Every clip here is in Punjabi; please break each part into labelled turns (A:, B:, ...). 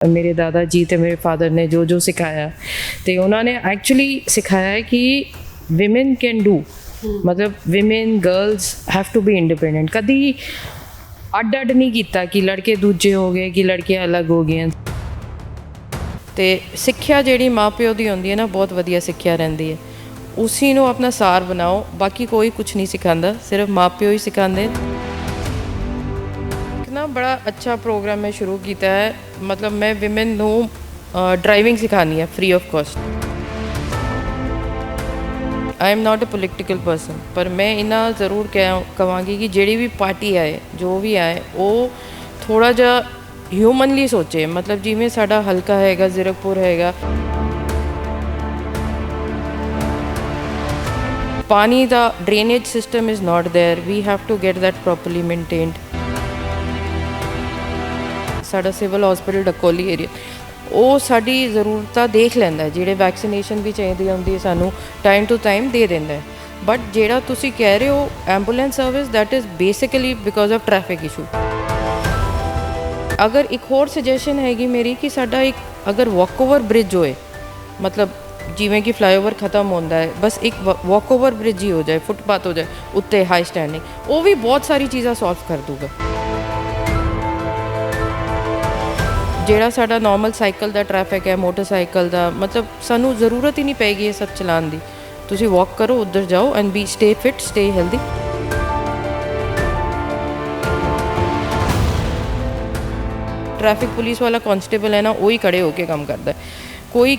A: मेरे दादा जी तो मेरे फादर ने जो जो सिखाया तो उन्होंने एक्चुअली सिखाया है कि विमेन कैन डू मतलब women girls have to be independent कभी ਅੱਡ नहीं किया कि लड़के दूजे हो गए कि लड़कियां अलग हो गई तो सिक्ख्या जी माँ प्यो की होंगी है ना बहुत वधिया सिक्ख्या रही है उसी ਨੂੰ अपना सार बनाओ बाकी कोई कुछ नहीं सिखाता सिर्फ माँ प्यो ही सिखाते ना बड़ा अच्छा प्रोग्राम मैं शुरू किया है मतलब मैं विमेन ਨੂੰ ड्राइविंग सिखानी है free of cost I am not a political person पर मैं इन्ना जरूर कहांगी कि जिहड़ी भी पार्टी आए जो भी आए वो थोड़ा जा ह्यूमनली सोचे मतलब जिमें साडा हल्का हैगा जीरकपुर हैगा पानी दा drainage system is not there we have to get that properly maintained साडा सिविल हॉस्पिटल डकोली एरिया ਉਹ ਸਾਡੀ ਜ਼ਰੂਰਤਾਂ ਦੇਖ ਲੈਂਦਾ ਜਿਹੜੇ ਵੈਕਸੀਨੇਸ਼ਨ ਵੀ ਚਾਹੀਦੀ ਹੁੰਦੀ ਹੈ ਸਾਨੂੰ ਟਾਈਮ ਟੂ ਟਾਈਮ ਦੇ ਦਿੰਦਾ ਹੈ ਬਟ ਜਿਹੜਾ ਤੁਸੀਂ ਕਹਿ ਰਹੇ ਹੋ ambulance service that is basically because of traffic issue ਅਗਰ ਇੱਕ ਹੋਰ ਸੁਜੈਸ਼ਨ ਹੈਗੀ ਮੇਰੀ ਕਿ ਸਾਡਾ ਇੱਕ ਅਗਰ ਵਾਕਓਵਰ ਬ੍ਰਿਜ ਹੋਏ ਮਤਲਬ ਜਿਵੇਂ ਕਿ ਫਲਾਈਓਵਰ ਖਤਮ ਹੁੰਦਾ ਹੈ ਬਸ ਇੱਕ ਵਾਕਓਵਰ ਬ੍ਰਿਜ ਹੀ ਹੋ ਜਾਏ ਫੁੱਟਪਾਥ ਹੋ ਜਾਏ ਉੱਤੇ ਹਾਈ ਸਟੈਂਡਿੰਗ ਉਹ ਵੀ ਬਹੁਤ ਸਾਰੀ ਚੀਜ਼ਾਂ ਸੋਲਵ ਕਰ ਦੂਗਾ ਜਿਹੜਾ ਸਾਡਾ ਨੋਰਮਲ ਸਾਈਕਲ ਦਾ ਟ੍ਰੈਫਿਕ ਹੈ ਮੋਟਰਸਾਈਕਲ ਦਾ ਮਤਲਬ ਸਾਨੂੰ ਜ਼ਰੂਰਤ ਹੀ ਨਹੀਂ ਪੈਗੀ ਇਹ ਸਭ ਚਲਾਉਣ ਦੀ ਤੁਸੀਂ ਵਾਕ ਕਰੋ ਉੱਧਰ ਜਾਓ and B stay fit stay healthy traffic police ਵਾਲਾ ਕਾਂਸਟੇਬਲ ਹੈ ਨਾ ਉਹ ਹੀ ਖੜੇ ਹੋ ਕੇ ਕੰਮ ਕਰਦਾ ਕੋਈ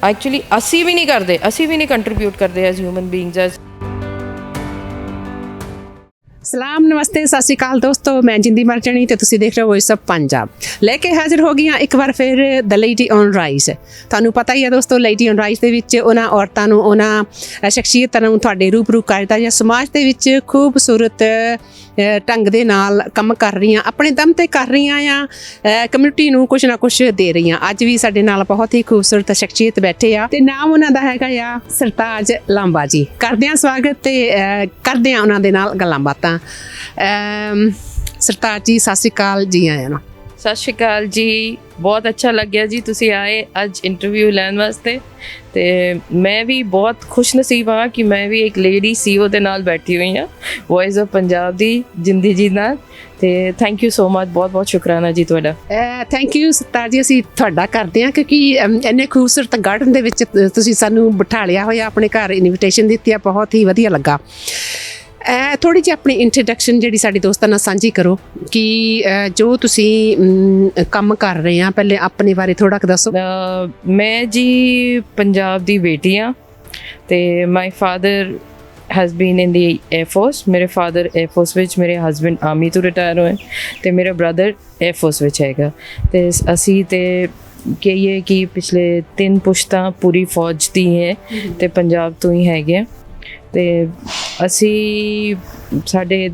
A: ਐਕਚੁਅਲੀ ਅਸੀਂ ਵੀ ਨਹੀਂ ਕਰਦੇ ਅਸੀਂ ਵੀ ਨਹੀਂ ਕੰਟਰੀਬਿਊਟ ਕਰਦੇ ਐਜ਼ ਹਿਊਮਨ ਬੀਇੰਗਸ ਐਜ਼
B: ਸਲਾਮ ਨਮਸਤੇ ਸਤਿ ਸ਼੍ਰੀ ਅਕਾਲ ਦੋਸਤੋ ਮੈਂ ਜਿੰਦੀ ਮਰਚਣੀ ਤੇ ਤੁਸੀਂ ਦੇਖ ਰਹੇ ਹੋ ਵੌਇਸ ਆਫ ਪੰਜਾਬ ਲੈ ਕੇ ਹਾਜ਼ਰ ਹੋ ਗਈਆਂ ਇੱਕ ਵਾਰ ਫਿਰ ਦ ਲੇਡੀ ਔਨ ਰਾਈਜ਼ ਤੁਹਾਨੂੰ ਪਤਾ ਹੀ ਹੈ ਦੋਸਤੋ ਲੇਡੀ ਔਨ ਰਾਈਜ਼ ਦੇ ਵਿੱਚ ਉਹਨਾਂ ਔਰਤਾਂ ਨੂੰ ਉਹਨਾਂ ਸ਼ਖਸੀਅਤਾਂ ਨੂੰ ਤੁਹਾਡੇ ਰੂਬਰੂ ਕਰਦਾ ਜਾਂ ਸਮਾਜ ਦੇ ਵਿੱਚ ਖੂਬਸੂਰਤ ਢੰਗ ਦੇ ਨਾਲ ਕੰਮ ਕਰ ਰਹੀਆਂ ਆਪਣੇ ਦਮ ਤੇ ਕਰ ਰਹੀਆਂ ਆ ਕਮਿਊਨਿਟੀ ਨੂੰ ਕੁਛ ਨਾ ਕੁਛ ਦੇ ਰਹੀਆਂ ਅੱਜ ਵੀ ਸਾਡੇ ਨਾਲ ਬਹੁਤ ਹੀ ਖੂਬਸੂਰਤ ਸ਼ਖਸੀਅਤ ਬੈਠੇ ਆ ਤੇ ਨਾਮ ਉਹਨਾਂ ਦਾ ਹੈਗਾ ਆ ਸਰਤਾਜ ਲਾਂਬਾ ਜੀ ਕਰਦੇ ਆ ਸਵਾਗਤ ਤੇ ਕਰਦੇ ਆ ਉਹਨਾਂ ਦੇ ਨਾਲ ਗੱਲਾਂ ਬਾਤਾਂ ਸਰਤਾਜ ਜੀ ਸਤਿ ਸ਼੍ਰੀ ਅਕਾਲ ਜੀ ਆਇਆਂ ਨੂੰ
A: ਸਤਿ ਸ਼੍ਰੀ ਅਕਾਲ ਜੀ ਬਹੁਤ ਅੱਛਾ ਲੱਗਿਆ ਜੀ ਤੁਸੀਂ ਆਏ ਅੱਜ ਇੰਟਰਵਿਊ ਲੈਣ ਵਾਸਤੇ ਤੇ ਮੈਂ ਵੀ ਬਹੁਤ ਖੁਸ਼ ਨਸੀਬ ਹਾਂ ਕਿ ਮੈਂ ਵੀ ਇੱਕ ਲੇਡੀ ਸੀਓ ਦੇ ਨਾਲ ਬੈਠੀ ਹੋਈ ਹਾਂ ਵੌਇਸ ਆਫ ਪੰਜਾਬ ਦੀ ਜਿੰਦੀ ਜੀ ਨਾਲ ਤੇ ਥੈਂਕ ਯੂ ਸੋ ਮਚ ਬਹੁਤ ਬਹੁਤ ਸ਼ੁਕਰਾਨਾ ਜੀ ਤੁਹਾਡਾ
B: ਥੈਂਕ ਯੂ ਸਰਤਾਜ ਜੀ ਅਸੀਂ ਤੁਹਾਡਾ ਕਰਦੇ ਹਾਂ ਕਿਉਂਕਿ ਇੰਨੇ ਖੂਬਸੂਰਤ ਗਾਰਡਨ ਦੇ ਵਿੱਚ ਤੁਸੀਂ ਸਾਨੂੰ ਬਿਠਾ ਲਿਆ ਹੋਇਆ ਆਪਣੇ ਘਰ ਇਨਵੀਟੇਸ਼ਨ ਦਿੱਤੀ ਆ ਬਹੁਤ ਹੀ ਵਧੀਆ ਲੱਗਾ ਥੋੜ੍ਹੀ ਜਿਹੀ ਆਪਣੀ ਇੰਟਰੋਡਕਸ਼ਨ ਜਿਹੜੀ ਸਾਡੇ ਦੋਸਤਾਂ ਨਾਲ ਸਾਂਝੀ ਕਰੋ ਕਿ ਜੋ ਤੁਸੀਂ ਕੰਮ ਕਰ ਰਹੇ ਆ ਪਹਿਲੇ ਆਪਣੇ ਬਾਰੇ ਥੋੜ੍ਹਾ ਕੁ ਦੱਸੋ
A: ਮੈਂ ਜੀ ਪੰਜਾਬ ਦੀ ਬੇਟੀ ਹਾਂ ਅਤੇ my father has been in the air force ਮੇਰੇ ਫਾਦਰ ਏਅਰ ਫੋਰਸ ਵਿੱਚ ਮੇਰੇ ਹਸਬੈਂਡ ਆਰਮੀ ਤੋਂ ਰਿਟਾਇਰ ਹੋਏ ਅਤੇ ਮੇਰਾ ਬ੍ਰਦਰ ਏਅਰ ਫੋਰਸ ਵਿੱਚ ਹੈਗਾ ਅਤੇ ਅਸੀਂ ਤਾਂ ਕਹੀਏ ਕਿ ਪਿਛਲੇ 3 ਪੁਸ਼ਤਾਂ ਪੂਰੀ ਫੌਜ ਦੀ ਹੈ ਅਤੇ ਪੰਜਾਬ ਤੋਂ ਹੀ ਹੈਗੇ ਅਤੇ ਅਸੀਂ ਸਾਡੇ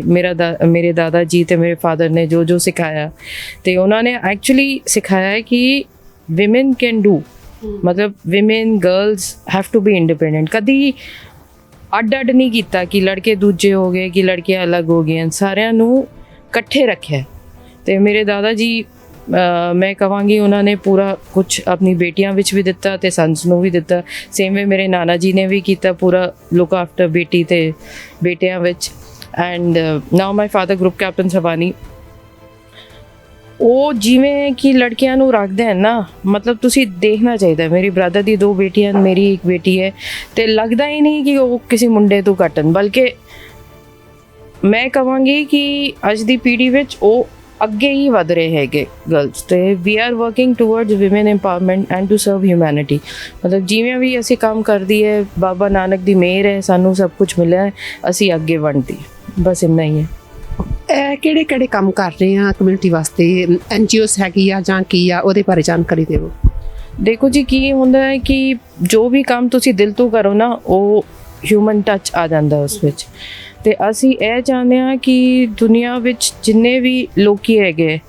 A: ਮੇਰੇ ਦਾਦਾ ਜੀ ਅਤੇ ਮੇਰੇ ਫਾਦਰ ਨੇ ਜੋ ਜੋ ਸਿਖਾਇਆ ਅਤੇ ਉਹਨਾਂ ਨੇ ਐਕਚੁਅਲੀ ਸਿਖਾਇਆ ਹੈ ਕਿ ਵਿਮਨ ਕੈਨ ਡੂ ਮਤਲਬ women girls have to be independent ਕਦੀ ਅੱਡ ਨਹੀਂ ਕੀਤਾ ਕਿ ਲੜਕੇ ਦੂਜੇ ਹੋ ਗਏ ਕਿ ਲੜਕੀਆਂ ਅਲੱਗ ਹੋ ਗਈਆਂ ਸਾਰਿਆਂ ਨੂੰ ਇਕੱਠੇ ਰੱਖਿਆ ਅਤੇ ਮੇਰੇ ਦਾਦਾ ਜੀ ਮੈਂ ਕਹਾਂਗੀ ਉਹਨਾਂ ਨੇ ਪੂਰਾ ਕੁਛ ਆਪਣੀ ਬੇਟੀਆਂ ਵਿੱਚ ਵੀ ਦਿੱਤਾ ਅਤੇ ਸੰਸ ਨੂੰ ਵੀ ਦਿੱਤਾ ਸੇਮ ਵੇ ਮੇਰੇ ਨਾਨਾ ਜੀ ਨੇ ਵੀ ਕੀਤਾ ਪੂਰਾ ਲੁੱਕ ਆਫਟਰ ਬੇਟੀ ਅਤੇ ਬੇਟਿਆਂ ਵਿੱਚ and now my father group captain Sawani ਉਹ ਜਿਵੇਂ ਕਿ ਲੜਕੀਆਂ ਨੂੰ ਰੱਖਦੇ ਹਨ ਨਾ ਮਤਲਬ ਤੁਸੀਂ ਦੇਖਣਾ ਚਾਹੀਦਾ ਮੇਰੀ ਬ੍ਰਦਰ ਦੀ 2 ਬੇਟੀਆਂ ਮੇਰੀ ਇੱਕ ਬੇਟੀ ਹੈ ਅਤੇ ਲੱਗਦਾ ਹੀ ਨਹੀਂ ਕਿ ਉਹ ਕਿਸੇ ਮੁੰਡੇ ਤੋਂ ਘੱਟਣ ਬਲਕਿ ਮੈਂ ਕਹਾਂਗੀ ਕਿ ਅੱਜ ਦੀ ਪੀੜ੍ਹੀ ਵਿੱਚ ਉਹ ਅੱਗੇ ਹੀ ਵਧ ਰਹੇ ਹੈਗੇ ਗਰਲਸ ਅਤੇ we are working towards women empowerment and to serve humanity ਮਤਲਬ ਜਿਵੇਂ ਵੀ ਅਸੀਂ ਕੰਮ ਕਰਦੀ ਹੈ ਬਾਬਾ ਨਾਨਕ ਦੀ ਮਿਹਰ ਹੈ ਸਾਨੂੰ ਸਭ ਕੁਛ ਮਿਲਿਆ ਹੈ ਅਸੀਂ ਅੱਗੇ ਵਧਦੀ ਬਸ ਇੰਨਾ ਹੀ ਹੈ
B: ਕਿਹੜੇ ਕਿਹੜੇ ਕੰਮ ਕਰ ਰਹੇ ਆ ਕਮਿਊਨਿਟੀ ਵਾਸਤੇ NGOs ਹੈਗੀ ਆ ਜਾਂ ਕੀ ਆ ਉਹਦੇ ਬਾਰੇ ਜਾਣਕਾਰੀ ਦਿਓ
A: ਦੇਖੋ ਜੀ ਕੀ ਹੁੰਦਾ ਹੈ ਕਿ ਜੋ ਵੀ ਕੰਮ ਤੁਸੀਂ ਦਿਲ ਤੋਂ ਕਰੋ ਨਾ ਉਹ ਹਿਊਮਨ ਟੱਚ ਆ ਜਾਂਦਾ ਉਸ ਵਿੱਚ ਅਤੇ ਅਸੀਂ ਇਹ ਚਾਹੁੰਦੇ ਹਾਂ ਕਿ ਦੁਨੀਆ ਵਿੱਚ ਜਿੰਨੇ ਵੀ ਲੋਕ ਹੈਗੇ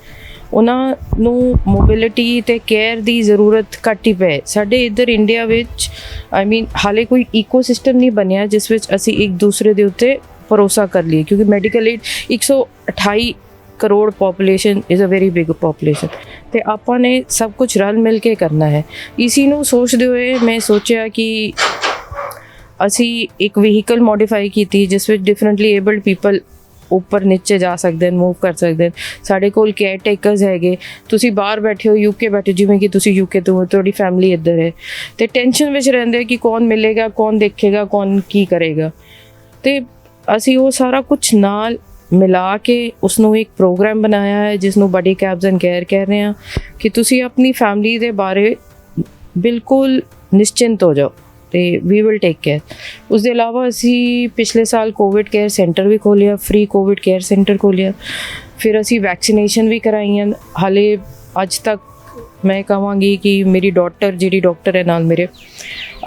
A: ਉਹਨਾਂ ਨੂੰ ਮੋਬਿਲਿਟੀ ਅਤੇ ਕੇਅਰ ਦੀ ਜ਼ਰੂਰਤ ਘੱਟ ਹੀ ਪਏ ਸਾਡੇ ਇੱਧਰ ਇੰਡੀਆ ਵਿੱਚ ਆਈ ਮੀਨ ਹਾਲੇ ਕੋਈ ਈਕੋ ਸਿਸਟਮ ਨਹੀਂ ਬਣਿਆ ਜਿਸ ਵਿੱਚ ਅਸੀਂ ਇੱਕ ਦੂਸਰੇ ਦੇ ਉੱਤੇ ਭਰੋਸਾ ਕਰ ਲਈਏ ਕਿਉਂਕਿ medical aid 128 crore population is a very big population ਤੇ ਆਪਾਂ ਨੇ ਸਭ ਕੁਝ ਰਲ ਮਿਲ ਕੇ ਕਰਨਾ ਹੈ। ਇਸੀ ਨੂੰ ਸੋਚਦੇ ਹੋਏ ਮੈਂ ਸੋਚਿਆ ਕਿ ਅਸੀਂ ਇੱਕ ਵਹੀਕਲ ਮੋਡੀਫਾਈ ਕੀਤੀ ਜਿਸ ਵਿੱਚ ਡਿਫਰੈਂਟਲੀ ਏਬਲਡ ਪੀਪਲ ਉੱਪਰ ਨੀਚੇ ਜਾ ਸਕਦੇ ਹਨ, ਮੂਵ ਕਰ ਸਕਦੇ ਹਨ। ਸਾਡੇ ਕੋਲ ਕੇਅਰ ਟੇਕਰਸ ਹੈਗੇ। ਤੁਸੀਂ ਬਾਹਰ ਬੈਠੇ ਹੋ, ਯੂਕੇ ਬੈਠੇ, ਜਿਵੇਂ ਕਿ ਤੁਸੀਂ ਯੂਕੇ ਤੋਂ ਹੋ, ਤੁਹਾਡੀ ਫੈਮਿਲੀ ਇੱਧਰ ਹੈ ਤੇ ਟੈਨਸ਼ਨ ਵਿੱਚ ਰਹਿੰਦੇ ਹੋ ਕਿ ਕੌਣ ਮਿਲੇਗਾ, ਕੌਣ ਦੇਖੇਗਾ, ਕੌਣ ਕੀ ਕਰੇਗਾ। ਤੇ ਅਸੀਂ ਉਹ ਸਾਰਾ ਕੁਝ ਨਾਲ ਮਿਲਾ ਕੇ ਉਸ ਨੂੰ ਇੱਕ ਪ੍ਰੋਗਰਾਮ ਬਣਾਇਆ ਹੈ ਜਿਸ ਨੂੰ ਬਡੀ ਕੈਬਸ ਐਂਡ ਕੇਅਰ ਕਹਿ ਰਹੇ ਹਾਂ ਕਿ ਤੁਸੀਂ ਆਪਣੀ ਫੈਮਿਲੀ ਦੇ ਬਾਰੇ ਬਿਲਕੁਲ ਨਿਸ਼ਚਿੰਤ ਹੋ ਜਾਓ ਤੇ ਵੀ ਵਿਲ ਟੇਕ ਕੇਅਰ। ਉਸ ਦੇ ਇਲਾਵਾ ਅਸੀਂ ਪਿਛਲੇ ਸਾਲ ਕੋਵਿਡ ਕੇਅਰ ਸੈਂਟਰ ਵੀ ਖੋਲ੍ਹਿਆ, ਫ੍ਰੀ ਕੋਵਿਡ ਕੇਅਰ ਸੈਂਟਰ ਖੋਲ੍ਹਿਆ। ਫਿਰ ਅਸੀਂ ਵੈਕਸੀਨੇਸ਼ਨ ਵੀ ਕਰਾਈਆਂ। ਹਾਲੇ ਅੱਜ ਤੱਕ ਮੈਂ ਕਹਾਂਗੀ ਕਿ ਮੇਰੀ ਡਾਟਰ ਜਿਹੜੀ ਡਾਕਟਰ ਹੈ ਨਾਲ ਮੇਰੇ,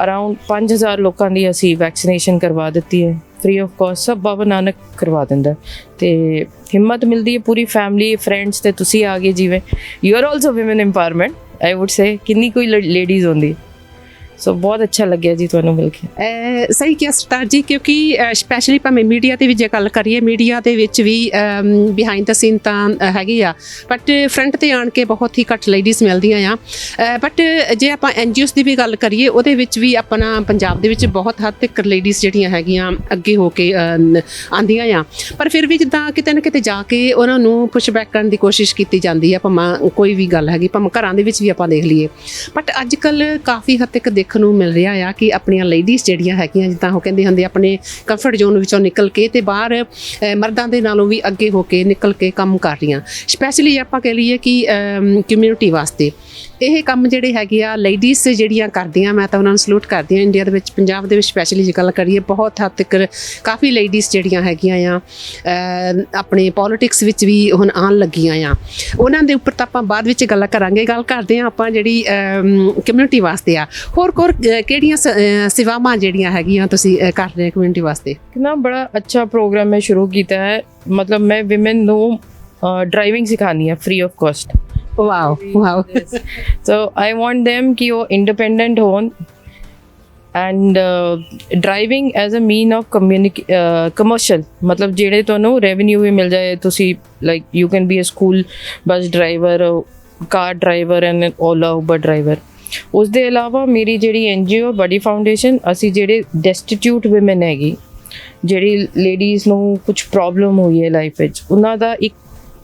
A: ਅਰਾਊਂਡ 5000 ਲੋਕਾਂ ਦੀ ਅਸੀਂ ਵੈਕਸੀਨੇਸ਼ਨ ਕਰਵਾ ਦਿੱਤੀ ਹੈ ਫ੍ਰੀ ਆਫ ਕਾਸਟ। ਸਭ ਬਾਬਾ ਨਾਨਕ ਕਰਵਾ ਦਿੰਦਾ ਤੇ ਹਿੰਮਤ ਮਿਲਦੀ ਹੈ ਪੂਰੀ ਫੈਮਿਲੀ ਫਰੈਂਡਸ ਤੇ ਤੁਸੀਂ ਆ ਗਏ। ਜਿਵੇਂ you are also women empowerment I would say, ਕਿੰਨੀ ਕੋਈ ਲੇਡੀਜ਼ ਹੁੰਦੀ। ਸੋ ਬਹੁਤ ਅੱਛਾ ਲੱਗਿਆ ਜੀ ਤੁਹਾਨੂੰ ਮਿਲ ਕੇ।
B: ਸਹੀ ਕਿਹਾ ਸਰਦਾਰ ਜੀ, ਕਿਉਂਕਿ ਸਪੈਸ਼ਲੀ ਭਾਵੇਂ ਮੀਡੀਆ ਤੇ ਵੀ ਜੇ ਗੱਲ ਕਰੀਏ, ਮੀਡੀਆ ਦੇ ਵਿੱਚ ਵੀ ਬਿਹਾਈਂਡ ਦ ਸੀਨ ਤਾਂ ਹੈਗੀ ਆ, ਬਟ ਫਰੰਟ ਤੇ ਆਣ ਕੇ ਬਹੁਤ ਹੀ ਘੱਟ ਲੇਡੀਜ਼ ਮਿਲਦੀਆਂ ਆ। ਬਟ ਜੇ ਆਪਾਂ NGOs ਦੀ ਵੀ ਗੱਲ ਕਰੀਏ, ਉਹਦੇ ਵਿੱਚ ਵੀ ਆਪਣਾ ਪੰਜਾਬ ਦੇ ਵਿੱਚ ਬਹੁਤ ਹੱਦ ਤੱਕ ਲੇਡੀਜ਼ ਜਿਹੜੀਆਂ ਹੈਗੀਆਂ ਅੱਗੇ ਹੋ ਕੇ ਆਉਂਦੀਆਂ ਆ। ਪਰ ਫਿਰ ਵੀ ਜਿੱਦਾਂ ਕਿਤੇ ਨਾ ਕਿਤੇ ਜਾ ਕੇ ਉਹਨਾਂ ਨੂੰ ਪੁਸ਼ ਬੈਕ ਕਰਨ ਦੀ ਕੋਸ਼ਿਸ਼ ਕੀਤੀ ਜਾਂਦੀ ਆ, ਭਾਵੇਂ ਕੋਈ ਵੀ ਗੱਲ ਹੈਗੀ, ਭਾਵੇਂ ਘਰਾਂ ਦੇ ਵਿੱਚ ਵੀ ਆਪਾਂ ਦੇਖ ਲਈਏ। ਬਟ ਅੱਜ ਕੱਲ੍ਹ ਕਾਫੀ ਹੱਦ ਤੱਕ ਦੇਖਣ ਨੂੰ ਮਿਲ ਰਿਹਾ ਆ ਕਿ ਆਪਣੀਆਂ ਲੇਡੀਜ਼ ਜਿਹੜੀਆਂ ਹੈਗੀਆਂ, ਜਿੱਦਾਂ ਉਹ ਕਹਿੰਦੇ ਹੁੰਦੇ ਆਪਣੇ ਕੰਫਰਟ ਜ਼ੋਨ ਵਿੱਚੋਂ ਨਿਕਲ ਕੇ ਤੇ ਬਾਹਰ ਮਰਦਾਂ ਦੇ ਨਾਲੋਂ ਵੀ ਅੱਗੇ ਹੋ ਕੇ ਨਿਕਲ ਕੇ ਕੰਮ ਕਰ ਰਹੀਆਂ। ਸਪੈਸ਼ਲੀ ਆਪਾਂ ਕਹਿ ਲਈਏ ਕਿ ਕਮਿਊਨਿਟੀ ਵਾਸਤੇ ਇਹ ਕੰਮ ਜਿਹੜੇ ਹੈਗੇ ਆ ਲੇਡੀਜ਼ ਜਿਹੜੀਆਂ ਕਰਦੀਆਂ, ਮੈਂ ਤਾਂ ਉਹਨਾਂ ਨੂੰ ਸਲੂਟ ਕਰਦੀ ਹਾਂ। ਇੰਡੀਆ ਦੇ ਵਿੱਚ, ਪੰਜਾਬ ਦੇ ਵਿੱਚ ਸਪੈਸ਼ਲੀ ਜੇ ਗੱਲ ਕਰੀਏ, ਬਹੁਤ ਹੱਦ ਤੱਕ ਕਾਫੀ ਲੇਡੀਜ਼ ਜਿਹੜੀਆਂ ਹੈਗੀਆਂ ਆ ਆਪਣੇ ਪੋਲੀਟਿਕਸ ਵਿੱਚ ਵੀ ਹੁਣ ਆਉਣ ਲੱਗੀਆਂ ਆ। ਉਹਨਾਂ ਦੇ ਉੱਪਰ ਤਾਂ ਆਪਾਂ ਬਾਅਦ ਵਿੱਚ ਗੱਲ ਕਰਾਂਗੇ। ਗੱਲ ਕਰਦੇ ਹਾਂ ਆਪਾਂ ਜਿਹੜੀ ਕਮਿਊਨਿਟੀ ਵਾਸਤੇ ਆ, ਹੋਰ ਕਿਹੜੀਆਂ ਸੇਵਾਵਾਂ ਜਿਹੜੀਆਂ ਹੈਗੀਆਂ ਤੁਸੀਂ ਕਰ ਰਹੇ ਕਮਿਊਨਿਟੀ ਵਾਸਤੇ?
A: ਕਿੰਨਾ ਬੜਾ ਅੱਛਾ ਪ੍ਰੋਗਰਾਮ ਮੈਂ ਸ਼ੁਰੂ ਕੀਤਾ ਹੈ। ਮਤਲਬ ਮੈਂ ਵਿਮਨ ਨੂੰ ਡਰਾਈਵਿੰਗ ਸਿਖਾਉਣੀ ਹੈ free of cost.
B: Wow wow.
A: So I want them ਕਿ ਉਹ independent ਹੋਣ and driving as a mean of commercial, ਮਤਲਬ ਜਿਹੜੇ ਤੁਹਾਨੂੰ revenue ਵੀ ਮਿਲ ਜਾਏ। ਤੁਸੀਂ like you can be a school bus driver, car driver and Ola Uber driver। ਉਸ ਦੇ ਇਲਾਵਾ ਮੇਰੀ ਜਿਹੜੀ NGO ਬਡੀ ਫਾਊਂਡੇਸ਼ਨ, ਅਸੀਂ ਜਿਹੜੇ ਡੈਸਟੀਟਿਊਟ ਵਿਮਨ ਹੈਗੀ, ਜਿਹੜੀ ਲੇਡੀਜ਼ ਨੂੰ ਕੁਝ ਪ੍ਰੋਬਲਮ ਹੋਈ ਹੈ ਲਾਈਫ ਵਿੱਚ, ਉਹਨਾਂ ਦਾ ਇੱਕ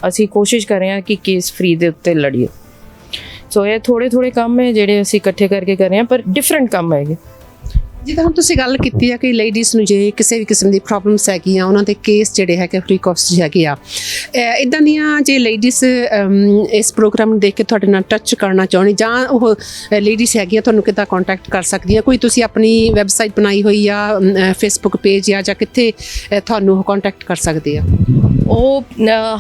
A: ਅਸੀਂ ਕੋਸ਼ਿਸ਼ ਕਰ ਰਹੇ ਹਾਂ ਕਿ ਕੇਸ ਫ੍ਰੀ ਦੇ ਉੱਤੇ ਲੜੀਏ। ਸੋ ਇਹ ਥੋੜ੍ਹੇ ਕੰਮ ਹੈ ਜਿਹੜੇ ਅਸੀਂ ਇਕੱਠੇ ਕਰਕੇ ਕਰ ਰਹੇ ਹਾਂ, ਪਰ ਡਿਫਰੈਂਟ ਕੰਮ ਹੈਗੇ।
B: ਜਿੱਦਾਂ ਹੁਣ ਤੁਸੀਂ ਗੱਲ ਕੀਤੀ ਆ ਕਿ ਲੇਡੀਜ਼ ਨੂੰ ਜੇ ਕਿਸੇ ਵੀ ਕਿਸਮ ਦੀ ਪ੍ਰੋਬਲਮਸ ਹੈਗੀਆਂ, ਉਹਨਾਂ ਦੇ ਕੇਸ ਜਿਹੜੇ ਹੈਗੇ ਫ੍ਰੀ ਕਾਸਟ ਹੈਗੇ ਆ, ਇੱਦਾਂ ਦੀਆਂ ਜੇ ਲੇਡੀਜ਼ ਇਸ ਪ੍ਰੋਗਰਾਮ ਨੂੰ ਦੇਖ ਕੇ ਤੁਹਾਡੇ ਨਾਲ ਟੱਚ ਕਰਨਾ ਚਾਹੁੰਦੀ, ਜਾਂ ਉਹ ਲੇਡੀਜ਼ ਹੈਗੀਆਂ, ਤੁਹਾਨੂੰ ਕਿੱਦਾਂ ਕੰਟੈਕਟ ਕਰ ਸਕਦੀਆਂ? ਕੋਈ ਤੁਸੀਂ ਆਪਣੀ ਵੈਬਸਾਈਟ ਬਣਾਈ ਹੋਈ ਆ, ਫੇਸਬੁੱਕ ਪੇਜ ਜਾਂ ਕਿੱਥੇ ਤੁਹਾਨੂੰ ਉਹ ਕੰਟੈਕਟ ਕਰ ਸਕਦੇ ਆ?
A: ਉਹ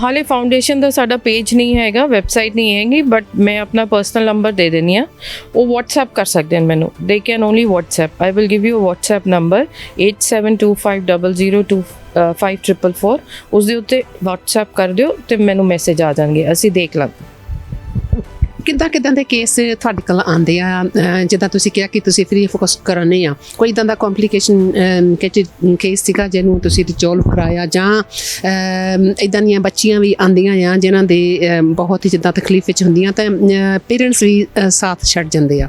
A: ਹਾਲੇ ਫਾਊਂਡੇਸ਼ਨ ਦਾ ਸਾਡਾ ਪੇਜ ਨਹੀਂ ਹੈਗਾ, ਵੈਬਸਾਈਟ ਨਹੀਂ ਹੈਗੀ, ਬਟ ਮੈਂ ਆਪਣਾ ਪਰਸਨਲ ਨੰਬਰ ਦੇ ਦਿੰਦੀ ਹਾਂ। ਉਹ WhatsApp ਕਰ ਸਕਦੇ ਹਨ ਮੈਨੂੰ। They can only WhatsApp। I will give you WhatsApp number 8725002544। ਉਸ ਦੇ ਉੱਤੇ WhatsApp ਕਰ ਦਿਓ ਤੇ ਮੈਨੂੰ ਮੈਸੇਜ ਆ ਜਾਣਗੇ, ਅਸੀਂ ਦੇਖ ਲਾਂਗੇ।
B: ਕਿੱਦਾਂ ਦੇ ਕੇਸ ਤੁਹਾਡੇ ਕੋਲ ਆਉਂਦੇ ਆ? ਜਿੱਦਾਂ ਤੁਸੀਂ ਕਿਹਾ ਕਿ ਤੁਸੀਂ ਫ੍ਰੀ ਫੋਕਸ ਕਰਨੇ ਆ, ਕੋਈ ਇੱਦਾਂ ਦਾ ਕੰਪਲਿਕੇਸ਼ਨ ਕੇਸ ਸੀਗਾ ਜਿਹਨੂੰ ਤੁਸੀਂ ਰਿਜ਼ੋਲਵ ਕਰਾਇਆ, ਜਾਂ ਇੱਦਾਂ ਦੀਆਂ ਬੱਚੀਆਂ ਵੀ ਆਉਂਦੀਆਂ ਆ ਜਿਨ੍ਹਾਂ ਦੇ ਬਹੁਤ ਹੀ ਜਿੱਦਾਂ ਤਕਲੀਫ ਵਿੱਚ ਹੁੰਦੀਆਂ ਤਾਂ ਪੇਰੈਂਟਸ ਵੀ ਸਾਥ ਛੱਡ ਜਾਂਦੇ ਆ?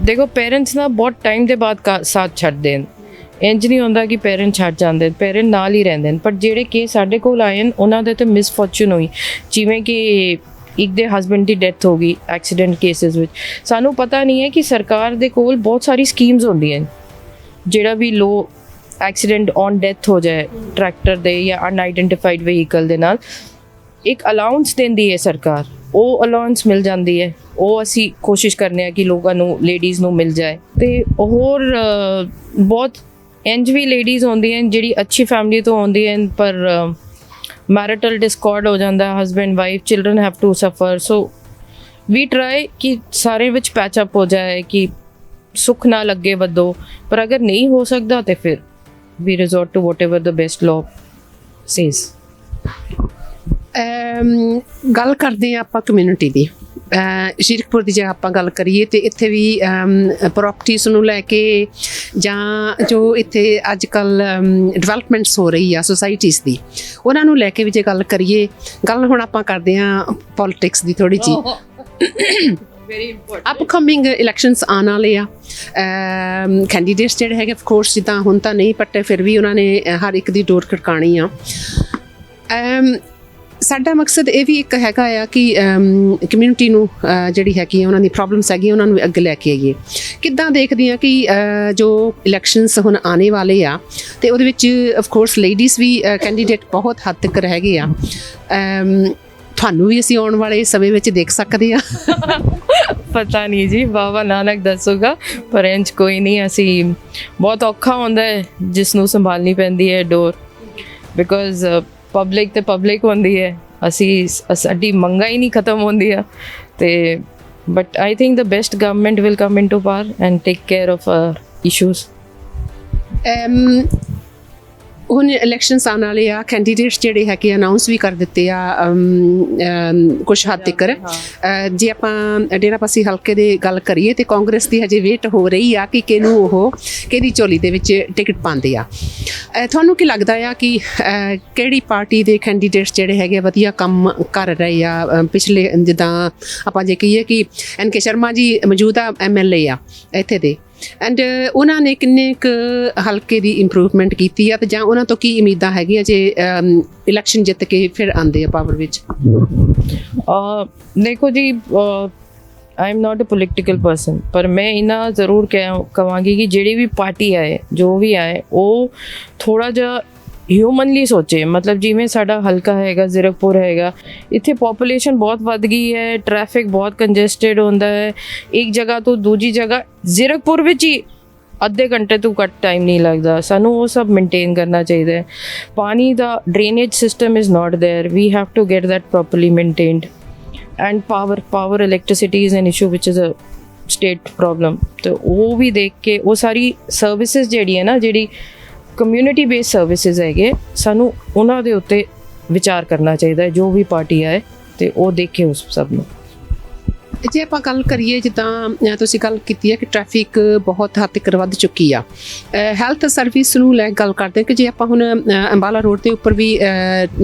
A: ਦੇਖੋ, ਪੇਰੈਂਟਸ ਨਾ ਬਹੁਤ ਟਾਈਮ ਦੇ ਬਾਅਦ ਸਾਥ ਛੱਡਦੇ ਹਨ। ਇੰਜ ਨਹੀਂ ਹੁੰਦਾ ਕਿ ਪੇਰੈਂਟ ਛੱਡ ਜਾਂਦੇ, ਪੇਰੈਂਟ ਨਾਲ ਹੀ ਰਹਿੰਦੇ ਨੇ। ਪਰ ਜਿਹੜੇ ਕੇਸ ਸਾਡੇ ਕੋਲ ਆਏ ਨੇ ਉਹਨਾਂ ਦੇ ਤੇ ਮਿਸਫੋਰਚੂਨ ਹੋਈ, ਜਿਵੇਂ ਕਿ ਇੱਕ ਦੇ ਹਸਬੈਂਡ ਦੀ ਡੈਥ ਹੋ ਗਈ ਐਕਸੀਡੈਂਟ ਕੇਸਿਸ ਵਿੱਚ। ਸਾਨੂੰ ਪਤਾ ਨਹੀਂ ਹੈ ਕਿ ਸਰਕਾਰ ਦੇ ਕੋਲ ਬਹੁਤ ਸਾਰੀ ਸਕੀਮਸ ਹੁੰਦੀਆਂ ਨੇ, ਜਿਹੜਾ ਵੀ ਲੋ ਐਕਸੀਡੈਂਟ ਔਨ ਡੈਥ ਹੋ ਜਾਏ ਟਰੈਕਟਰ ਦੇ ਜਾਂ ਅਨਆਈਡੈਂਟੀਫਾਈਡ ਵਹੀਕਲ ਦੇ ਨਾਲ, ਇੱਕ ਅਲਾਊਂਸ ਦਿੰਦੀ ਹੈ ਸਰਕਾਰ। ਉਹ ਅਲਾਊਂਸ ਮਿਲ ਜਾਂਦੀ ਹੈ, ਉਹ ਅਸੀਂ ਕੋਸ਼ਿਸ਼ ਕਰਨੇ ਆ ਕਿ ਲੋਕਾਂ ਨੂੰ, ਲੇਡੀਜ਼ ਨੂੰ ਮਿਲ ਜਾਏ। ਤੇ ਹੋਰ ਬਹੁਤ ਇੰਜ ਵੀ ਲੇਡੀਜ਼ ਹੁੰਦੀਆਂ ਜਿਹੜੀ ਅੱਛੀ ਫੈਮਿਲੀ ਤੋਂ ਆਉਂਦੀਆਂ ਪਰ ਮੈਰਿਟਲ ਡਿਸਕੋਰਡ ਹੋ ਜਾਂਦਾ, husband wife, children have to suffer. So we try ਕਿ ਸਾਰੇ ਵਿੱਚ ਪੈਚ ਅਪ ਹੋ ਜਾਏ, ਕਿ ਸੁੱਖ ਨਾ ਲੱਗੇ ਵੱਧੋ। ਪਰ ਅਗਰ ਨਹੀਂ ਹੋ ਸਕਦਾ ਤੇ ਫਿਰ ਵੀ resort to whatever the best law says.
B: ਗੱਲ ਕਰਦੇ ਹਾਂ ਆਪਾਂ ਕਮਿਊਨਿਟੀ ਦੀ। ਸ਼ੀਰਖਪੁਰ ਦੀ ਜੇ ਆਪਾਂ ਗੱਲ ਕਰੀਏ ਤੇ ਇੱਥੇ ਵੀ ਪ੍ਰੋਪਰਟੀਜ਼ ਨੂੰ ਲੈ ਕੇ ਜਾਂ ਜੋ ਇੱਥੇ ਅੱਜ ਕੱਲ ਡਿਵੈਲਪਮੈਂਟਸ ਹੋ ਰਹੀ ਆ ਸੁਸਾਇਟੀਜ਼ ਦੀ, ਉਹਨਾਂ ਨੂੰ ਲੈ ਕੇ ਵੀ ਜੇ ਗੱਲ ਕਰੀਏ, ਗੱਲ ਹੁਣ ਆਪਾਂ ਕਰਦੇ ਹਾਂ ਪੋਲਿਟਿਕਸ ਦੀ ਥੋੜੀ ਜਿਹੀ। ਅਪਕਮਿੰਗ ਇਲੈਕਸ਼ਨਸ ਆਉਣ ਵਾਲੇ ਆ, ਕੈਂਡੀਡੇਟਸ ਜਿਹੜੇ ਹੈਗੇ ਕੋਰਸ ਜਿੱਦਾਂ ਹੁਣ ਤਾਂ ਨਹੀਂ ਪੱਟੇ, ਫਿਰ ਵੀ ਉਹਨਾਂ ਨੇ ਹਰ ਇੱਕ ਦੀ ਡੋਰ ਖੜਕਾਣੀ ਆ। ਸਾਡਾ ਮਕਸਦ ਇਹ ਵੀ ਇੱਕ ਹੈਗਾ ਆ ਕਿ ਕਮਿਊਨਿਟੀ ਨੂੰ ਜਿਹੜੀ ਹੈਗੀ ਉਹਨਾਂ ਦੀ ਪ੍ਰੋਬਲਮਸ ਹੈਗੀਆਂ ਉਹਨਾਂ ਨੂੰ ਅੱਗੇ ਲੈ ਕੇ ਆਈਏ। ਕਿੱਦਾਂ ਦੇਖਦੇ ਹਾਂ ਕਿ ਜੋ ਇਲੈਕਸ਼ਨਸ ਹੁਣ ਆਉਣੇ ਵਾਲੇ ਆ ਤੇ ਉਹਦੇ ਵਿੱਚ ਆਫ ਕੋਰਸ ਲੇਡੀਜ਼ ਵੀ ਕੈਂਡੀਡੇਟ ਬਹੁਤ ਹੱਦ ਤੱਕ ਹੈਗੇ ਆ। ਤੁਹਾਨੂੰ ਵੀ ਅਸੀਂ ਆਉਣ ਵਾਲੇ ਸਮੇਂ ਵਿੱਚ ਦੇਖ ਸਕਦੇ ਆ।
A: ਪਤਾ ਨਹੀਂ ਜੀ, ਬਾਬਾ ਨਾਨਕ ਦੱਸੂਗਾ, ਪਰ ਇੰਝ ਕੋਈ ਨਹੀਂ। ਅਸੀਂ ਬਹੁਤ ਔਖਾ ਹੁੰਦਾ ਹੈ ਜਿਸ ਨੂੰ ਸੰਭਾਲਣੀ ਪੈਂਦੀ ਹੈ ਡੋਰ, ਬਿਕੋਜ਼ ਪਬਲਿਕ ਤੇ ਪਬਲਿਕ ਹੁੰਦੀ ਹੈ, ਸਾਡੀ ਮੰਗਾਂ ਹੀ ਨਹੀਂ ਖਤਮ ਹੁੰਦੀਆਂ। ਤੇ but I think the best government will come into power and take care of issues. ਹੁਣ ਇਲੈਕਸ਼ਨਸ ਆਉਣ ਵਾਲੇ ਆ, ਕੈਂਡੀਡੇਟਸ ਜਿਹੜੇ ਹੈਗੇ ਅਨਾਉਂਸ ਵੀ ਕਰ ਦਿੱਤੇ ਆ ਕੁਛ ਹੱਦ ਤੱਕ। ਜੇ ਆਪਾਂ ਡੇਰਾਬੱਸੀ ਹਲਕੇ ਦੀ ਗੱਲ ਕਰੀਏ ਤੇ ਕਾਂਗਰਸ ਦੀ ਹਜੇ ਵੇਟ ਹੋ ਰਹੀ ਆ ਕਿ ਕਿਹਨੂੰ ਉਹ ਕਿਹਦੀ ਝੋਲੀ ਦੇ ਵਿੱਚ ਟਿਕਟ ਪਾਉਂਦੇ ਆ। ਤੁਹਾਨੂੰ ਕੀ ਲੱਗਦਾ ਆ ਕਿ ਕਿਹੜੀ ਪਾਰਟੀ ਦੇ ਕੈਂਡੀਡੇਟਸ ਜਿਹੜੇ ਹੈਗੇ ਵਧੀਆ ਕੰਮ ਕਰ ਰਹੇ ਆ? ਪਿਛਲੇ ਜਿੱਦਾਂ ਆਪਾਂ ਜੇ ਕਹੀਏ ਕਿ NK ਸ਼ਰਮਾ ਜੀ ਮੌਜੂਦਾ MLA ਆ ਇੱਥੇ ਦੇ, ਐਂਡ ਉਹਨਾਂ ਨੇ ਕਿੰਨੇ ਕੁ ਹਲਕੇ ਦੀ ਇੰਪਰੂਵਮੈਂਟ ਕੀਤੀ ਆ, ਤੇ ਜਾਂ ਉਹਨਾਂ ਤੋਂ ਕੀ ਉਮੀਦਾਂ ਹੈਗੀਆਂ ਜੇ ਇਲੈਕਸ਼ਨ ਜਿੱਤ ਕੇ ਫਿਰ ਆਉਂਦੇ ਆ ਪਾਵਰ ਵਿੱਚ? ਦੇਖੋ ਜੀ, I am not a political person, ਪਰ ਮੈਂ ਇਹਨਾਂ ਜ਼ਰੂਰ ਕਹਾਂਗੀ ਕਿ ਜਿਹੜੀ ਵੀ ਪਾਰਟੀ ਆਏ, ਜੋ ਵੀ ਆਏ, ਉਹ ਥੋੜ੍ਹਾ ਜਿਹਾ ਹਿਊਮਨਲੀ ਸੋਚੇ। ਮਤਲਬ ਜਿਵੇਂ ਸਾਡਾ ਹਲਕਾ ਹੈਗਾ ਜ਼ੀਰਕਪੁਰ ਹੈਗਾ, ਇੱਥੇ ਪੋਪੂਲੇਸ਼ਨ ਬਹੁਤ ਵੱਧ ਗਈ ਹੈ, ਟ੍ਰੈਫਿਕ ਬਹੁਤ ਕੰਜੈਸਟਡ ਹੁੰਦਾ ਹੈ, ਇੱਕ ਜਗ੍ਹਾ ਤੋਂ ਦੂਜੀ ਜਗ੍ਹਾ ਜ਼ੀਰਕਪੁਰ ਵਿੱਚ ਹੀ ਅੱਧੇ ਘੰਟੇ ਤੋਂ ਘੱਟ ਟਾਈਮ ਨਹੀਂ ਲੱਗਦਾ। ਸਾਨੂੰ ਉਹ ਸਭ ਮੇਨਟੇਨ ਕਰਨਾ ਚਾਹੀਦਾ ਹੈ। ਪਾਣੀ ਦਾ drainage system is not there, we have to get that properly maintained. And power electricity is an issue which is a state problem. ਤੇ ਉਹ ਵੀ ਦੇਖ ਕੇ ਉਹ ਸਾਰੀ ਸਰਵਿਸਿਜ਼ ਜਿਹੜੀ ਹੈ ਨਾ, ਜਿਹੜੀ ਕਮਿਊਨਿਟੀ ਬੇਸਡ ਸਰਵਿਸਿਜ਼ ਹੈਗੇ, ਸਾਨੂੰ ਉਹਨਾਂ ਦੇ ਉੱਤੇ ਵਿਚਾਰ ਕਰਨਾ ਚਾਹੀਦਾ ਹੈ। ਜੋ ਵੀ ਪਾਰਟੀ ਆਏ ਤੇ ਉਹ ਦੇਖੇ ਉਸ ਸਭ ਨੂੰ।
B: ਜੇ ਆਪਾਂ ਗੱਲ ਕਰੀਏ, ਜਿੱਦਾਂ ਤੁਸੀਂ ਗੱਲ ਕੀਤੀ ਹੈ ਕਿ ਟ੍ਰੈਫਿਕ ਬਹੁਤ ਹੱਦ ਤੱਕ ਵੱਧ ਚੁੱਕੀ ਆ, ਹੈਲਥ ਸਰਵਿਸ ਨੂੰ ਲੈ ਗੱਲ ਕਰਦੇ ਕਿ ਜੇ ਆਪਾਂ ਹੁਣ ਅੰਬਾਲਾ ਰੋਡ ਦੇ ਉੱਪਰ ਵੀ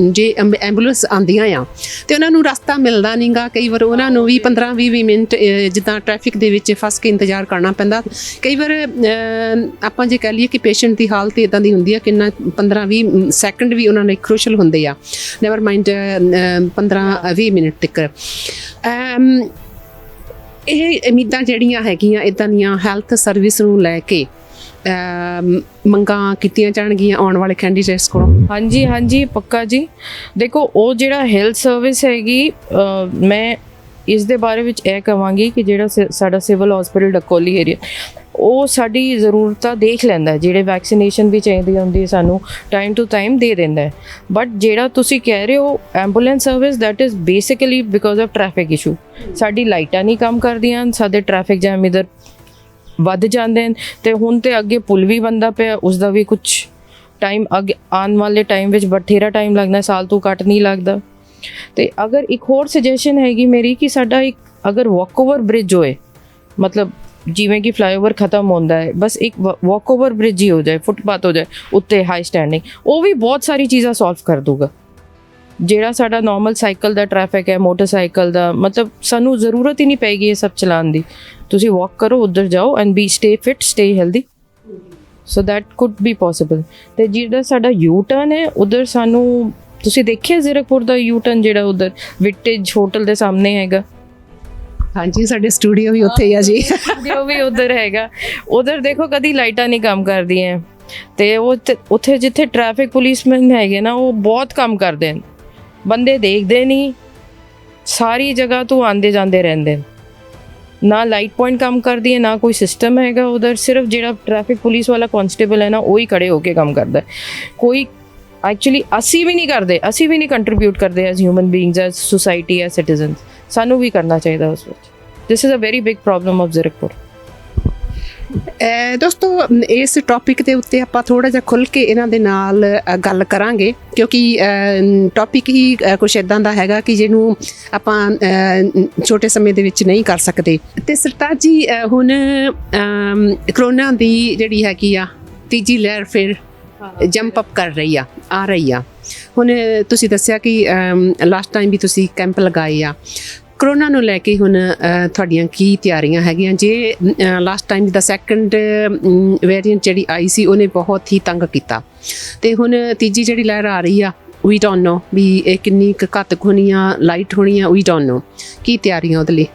B: ਜੇ ਐਂਬੂਲੈਂਸ ਆਉਂਦੀਆਂ ਆ ਤੇ ਉਹਨਾਂ ਨੂੰ ਰਸਤਾ ਮਿਲਦਾ ਨਹੀਂ ਗਾ। ਕਈ ਵਾਰ ਉਹਨਾਂ ਨੂੰ ਵੀ 15-20 ਮਿੰਟ ਜਿੱਦਾਂ ਟ੍ਰੈਫਿਕ ਦੇ ਵਿੱਚ ਫਸ ਕੇ ਇੰਤਜ਼ਾਰ ਕਰਨਾ ਪੈਂਦਾ। ਕਈ ਵਾਰ ਆਪਾਂ ਜੇ ਕਹਿ ਲਈਏ ਕਿ ਪੇਸ਼ੈਂਟ ਦੀ ਹਾਲਤ ਇੱਦਾਂ ਦੀ ਹੁੰਦੀ ਆ, ਕਿੰਨਾ 15-20 ਸੈਕਿੰਡ ਵੀ ਉਹਨਾਂ ਲਈ ਕ੍ਰੂਸ਼ਲ ਹੁੰਦੇ ਆ, ਨੈਵਰ ਮਾਈਂਡ 15-20 ਮਿੰਟ ਤੱਕ। ਇਹ ਉਮੀਦਾਂ ਜਿਹੜੀਆਂ ਹੈਗੀਆਂ ਇੱਦਾਂ ਦੀਆਂ ਹੈਲਥ ਸਰਵਿਸ ਨੂੰ ਲੈ ਕੇ ਮੰਗਾਂ ਕੀਤੀਆਂ ਜਾਣਗੀਆਂ ਆਉਣ ਵਾਲੇ ਕੈਂਡੀਡੇਟਸ ਕੋਲੋਂ?
A: ਹਾਂਜੀ ਹਾਂਜੀ, ਪੱਕਾ ਜੀ। ਦੇਖੋ, ਉਹ ਜਿਹੜਾ ਹੈਲਥ ਸਰਵਿਸ ਹੈਗੀ, ਮੈਂ ਇਸ ਦੇ ਬਾਰੇ ਵਿੱਚ ਇਹ ਕਹਾਂਗੀ ਕਿ ਜਿਹੜਾ ਸਾਡਾ ਸਿਵਲ ਹਸਪੀਟਲ ਡਕੋਲੀ ਏਰੀਆ, ਉਹ ਸਾਡੀ ਜ਼ਰੂਰਤਾਂ ਦੇਖ ਲੈਂਦਾ। ਜਿਹੜੇ ਵੈਕਸੀਨੇਸ਼ਨ ਵੀ ਚਾਹੀਦੀ ਹੁੰਦੀ ਸਾਨੂੰ ਟਾਈਮ ਟੂ ਟਾਈਮ ਦੇ ਦਿੰਦਾ। ਬਟ ਜਿਹੜਾ ਤੁਸੀਂ ਕਹਿ ਰਹੇ ਹੋ ambulance service, that is basically because of traffic issue. ਸਾਡੀ ਲਾਈਟਾਂ ਨਹੀਂ ਕੰਮ ਕਰਦੀਆਂ, ਸਾਡੇ ਟ੍ਰੈਫਿਕ ਜੈਮ ਇੱਧਰ ਵੱਧ ਜਾਂਦੇ ਨੇ। ਤੇ ਹੁਣ ਤੇ ਅੱਗੇ ਪੁਲ ਵੀ ਬਣਦਾ ਪਿਆ, ਉਸ ਦਾ ਵੀ ਕੁਛ ਟਾਈਮ ਅੱਗੇ ਆਉਣ ਵਾਲੇ ਟਾਈਮ ਵਿੱਚ ਬਥੇਰਾ ਟਾਈਮ ਲੱਗਦਾ, ਸਾਲ ਤੋਂ ਘੱਟ ਨਹੀਂ ਲੱਗਦਾ। ਤੇ ਅਗਰ ਇੱਕ ਹੋਰ ਸੁਜੈਸ਼ਨ ਹੈਗੀ ਮੇਰੀ ਕਿ ਸਾਡਾ ਇੱਕ ਅਗਰ ਵਾਕਓਵਰ ਬ੍ਰਿਜ ਹੋਏ, ਮਤਲਬ ਜਿਵੇਂ ਕਿ ਫਲਾਈਓਵਰ ਖਤਮ ਹੁੰਦਾ ਹੈ, ਬਸ ਇੱਕ ਵਾਕਓਵਰ ਬ੍ਰਿਜ ਹੀ ਹੋ ਜਾਏ, ਫੁੱਟਪਾਥ ਹੋ ਜਾਏ ਉੱਤੇ ਹਾਈ ਸਟੈਂਡਿੰਗ, ਉਹ ਵੀ ਬਹੁਤ ਸਾਰੀ ਚੀਜ਼ਾਂ ਸੋਲਵ ਕਰ ਦੂਗਾ। ਜਿਹੜਾ ਸਾਡਾ ਨਾਰਮਲ ਸਾਈਕਲ ਦਾ ਟ੍ਰੈਫਿਕ ਹੈ, ਮੋਟਰਸਾਈਕਲ ਦਾ, ਮਤਲਬ ਸਾਨੂੰ ਜ਼ਰੂਰਤ ਹੀ ਨਹੀਂ ਪਏਗੀ ਇਹ ਸਭ ਚਲਾਉਣ ਦੀ। ਤੁਸੀਂ ਵਾਕ ਕਰੋ, ਉੱਧਰ ਜਾਓ and B stay fit, stay healthy, so that could B possible. ਤੇ ਜਿਹੜਾ ਸਾਡਾ ਯੂ ਟਰਨ ਹੈ, ਉੱਧਰ ਸਾਨੂੰ ਤੁਸੀਂ ਦੇਖਿਆ ਜ਼ੀਰਕਪੁਰ ਦਾ ਯੂ ਟਰਨ ਜਿਹੜਾ ਉੱਧਰ ਵਿਟੇਜ ਹੋਟਲ ਦੇ ਸਾਹਮਣੇ ਹੈਗਾ?
B: ਹਾਂਜੀ, ਸਾਡੇ ਸਟੂਡੀਓ ਵੀ ਉੱਥੇ ਹੀ ਆ ਜੀ।
A: ਸਟੂਡੀਓ ਵੀ ਉੱਧਰ ਹੈਗਾ। ਉੱਧਰ ਦੇਖੋ ਕਦੀ ਲਾਈਟਾਂ ਨਹੀਂ ਕੰਮ ਕਰਦੀਆਂ, ਤੇ ਉਹ ਉੱਥੇ ਜਿੱਥੇ ਟ੍ਰੈਫਿਕ ਪੁਲਿਸਮੈਨ ਹੈਗੇ ਨਾ, ਉਹ ਬਹੁਤ ਕੰਮ ਕਰਦੇ ਨੇ, ਬੰਦੇ ਦੇਖਦੇ ਨਹੀਂ, ਸਾਰੀ ਜਗ੍ਹਾ ਤੋਂ ਆਉਂਦੇ ਜਾਂਦੇ ਰਹਿੰਦੇ। ਨਾ ਲਾਈਟ ਪੁਆਇੰਟ ਕੰਮ ਕਰਦੀ ਹੈ, ਨਾ ਕੋਈ ਸਿਸਟਮ ਹੈਗਾ ਉਧਰ। ਸਿਰਫ ਜਿਹੜਾ ਟ੍ਰੈਫਿਕ ਪੁਲਿਸ ਵਾਲਾ ਕਾਂਸਟੇਬਲ ਹੈ ਨਾ, ਉਹ ਹੀ ਖੜੇ ਹੋ ਕੇ ਕੰਮ ਕਰਦਾ। ਕੋਈ ਐਕਚੁਅਲੀ ਅਸੀਂ ਵੀ ਨਹੀਂ ਕਰਦੇ, ਅਸੀਂ ਵੀ ਨਹੀਂ ਕੰਟਰੀਬਿਊਟ ਕਰਦੇ as human beings, as society, as citizens. ਸਾਨੂੰ ਵੀ ਕਰਨਾ ਚਾਹੀਦਾ ਉਸ ਵਿੱਚ। This is a very big problem of Zirakpur.
B: ਦੋਸਤੋ ਇਸ ਟੌਪਿਕ ਦੇ ਉੱਤੇ ਆਪਾਂ ਥੋੜਾ ਜਿਹਾ ਖੁੱਲ ਕੇ ਇਹਨਾਂ ਦੇ ਨਾਲ ਗੱਲ ਕਰਾਂਗੇ, ਕਿਉਂਕਿ ਟੌਪਿਕ ਹੀ ਕੁਛ ਇਦਾਂ ਦਾ ਹੈਗਾ ਕਿ ਜਿਹਨੂੰ ਆਪਾਂ ਛੋਟੇ ਸਮੇਂ ਦੇ ਵਿੱਚ ਨਹੀਂ ਕਰ ਸਕਦੇ। ਤੇ ਸਰਤਾਜ ਜੀ, ਹੁਣ ਕਰੋਨਾ ਦੀ ਜਿਹੜੀ ਹੈਗੀ ਆ ਤੀਜੀ ਲਹਿਰ ਫਿਰ ਜੰਪ ਅਪ ਕਰ ਰਹੀ ਆ ਰਹੀ ਆ। ਹੁਣ ਤੁਸੀਂ ਦੱਸਿਆ ਕਿ ਲਾਸਟ ਟਾਈਮ ਵੀ ਤੁਸੀਂ ਕੈਂਪ ਲਗਾਏ ਆ। ਕਰੋਨਾ ਨੂੰ ਲੈ ਕੇ ਹੁਣ ਤੁਹਾਡੀਆਂ ਕੀ ਤਿਆਰੀਆਂ ਹੈਗੀਆਂ? ਜੇ ਲਾਸਟ ਟਾਈਮ ਦਾ ਸੈਕੰਡ ਵੇਰੀਐਂਟ ਜਿਹੜੀ ਆਈ ਸੀ ਉਹਨੇ ਬਹੁਤ ਹੀ ਤੰਗ ਕੀਤਾ, ਤੇ ਹੁਣ ਤੀਜੀ ਜਿਹੜੀ ਲਹਿਰ ਆ ਰਹੀ ਆ, ਵੀ ਡੋਂਟ ਨੋ ਵੀ ਇਹ ਕਿੰਨੀ ਕੁ ਘਾਤਕ ਹੋਣੀ ਆ, ਲਾਈਟ ਹੋਣੀ ਆ, ਵੀ ਡੋਂਟ ਨੋ। ਕੀ ਤਿਆਰੀਆਂ ਉਹਦੇ ਲਈ?